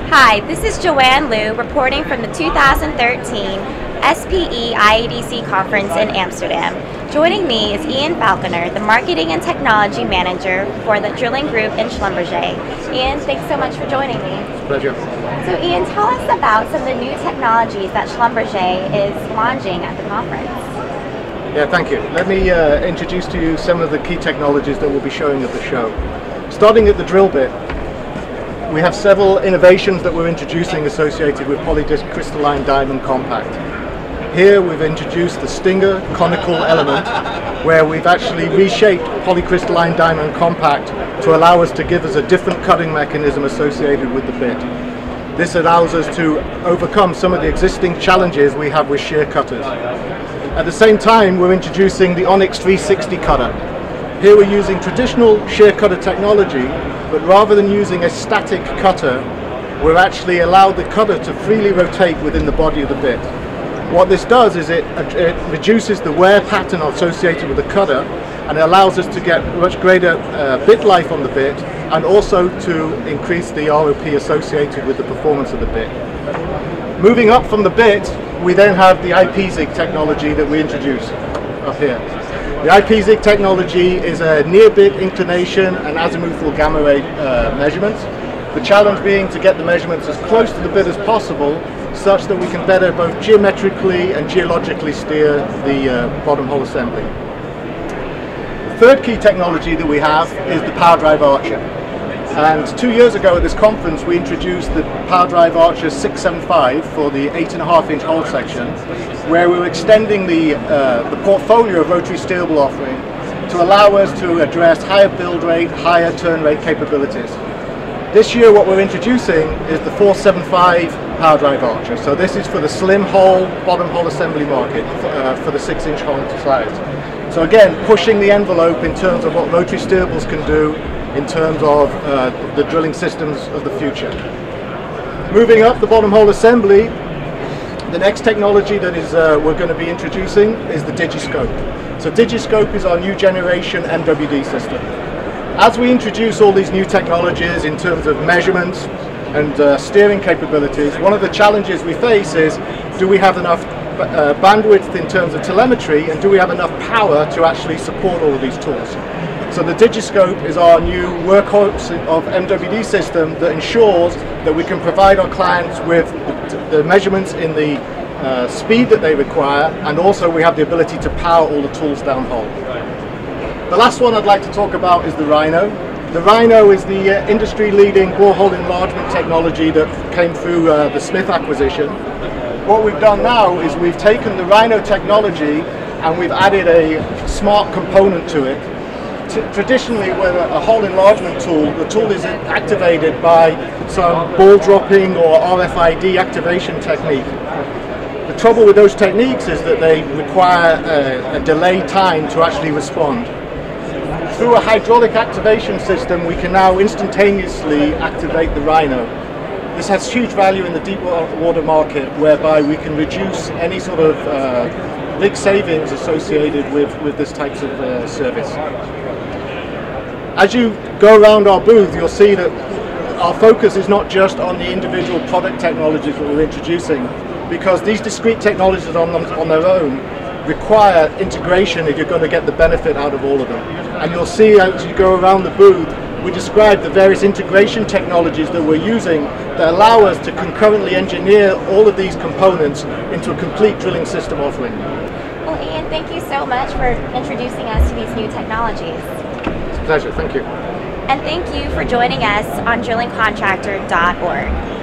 Hi, this is Joanne Liu reporting from the 2013 SPE IADC conference in Amsterdam. Joining me is Ian Falconer, the Marketing and Technology Manager for the drilling group in Schlumberger. Ian, thanks so much for joining me. It's a pleasure. So Ian, tell us about some of the new technologies that Schlumberger is launching at the conference. Yeah, thank you. Let me introduce to you some of the key technologies that we'll be showing at the show. Starting at the drill bit, we have several innovations that we're introducing associated with polydisc crystalline diamond compact. Here we've introduced the Stinger conical element, where we've actually reshaped polycrystalline diamond compact to allow us to give us a different cutting mechanism associated with the bit. This allows us to overcome some of the existing challenges we have with shear cutters. At the same time, we're introducing the Onyx 360 cutter. Here we're using traditional shear cutter technology, but rather than using a static cutter, we're actually allowed the cutter to freely rotate within the body of the bit. What this does is it reduces the wear pattern associated with the cutter, and it allows us to get much greater bit life on the bit, and also to increase the ROP associated with the performance of the bit. Moving up from the bit, we then have the IPZig technology that we introduce up here. The IPZig technology is a near bit inclination and azimuthal gamma ray measurements. The challenge being to get the measurements as close to the bit as possible, such that we can better both geometrically and geologically steer the bottom hole assembly. The third key technology that we have is the Power Drive Archer. And 2 years ago at this conference we introduced the Power Drive Archer 675 for the 8.5-inch hole section, where we were extending the portfolio of rotary steerable offering to allow us to address higher build rate, higher turn rate capabilities. This year what we're introducing is the 475 Power Drive Archer. So this is for the slim hole, bottom hole assembly market, for the 6-inch hole size. So again, pushing the envelope in terms of what rotary steerables can do in terms of the drilling systems of the future. Moving up the bottom hole assembly, the next technology that is we're going to be introducing is the Digiscope. So Digiscope is our new generation MWD system. As we introduce all these new technologies in terms of measurements and steering capabilities, one of the challenges we face is, do we have enough bandwidth in terms of telemetry, and do we have enough power to actually support all of these tools? So the Digiscope is our new workhorse of MWD system that ensures that we can provide our clients with the measurements in the speed that they require, and also we have the ability to power all the tools downhole. The last one I'd like to talk about is the Rhino. The Rhino is the industry-leading borehole enlargement technology that came through the Smith acquisition. What we've done now is we've taken the Rhino technology and we've added a smart component to it. Traditionally, with a hole enlargement tool, the tool is activated by some ball dropping or RFID activation technique. The trouble with those techniques is that they require a delay time to actually respond. Through a hydraulic activation system, we can now instantaneously activate the Rhino. This has huge value in the deep water market, whereby we can reduce any sort of big savings associated with this type of service. As you go around our booth, you'll see that our focus is not just on the individual product technologies that we're introducing, because these discrete technologies on their own require integration if you're going to get the benefit out of all of them. And you'll see as you go around the booth, we describe the various integration technologies that we're using that allow us to concurrently engineer all of these components into a complete drilling system offering. Well, Ian, thank you so much for introducing us to these new technologies. Pleasure, thank you. And thank you for joining us on drillingcontractor.org.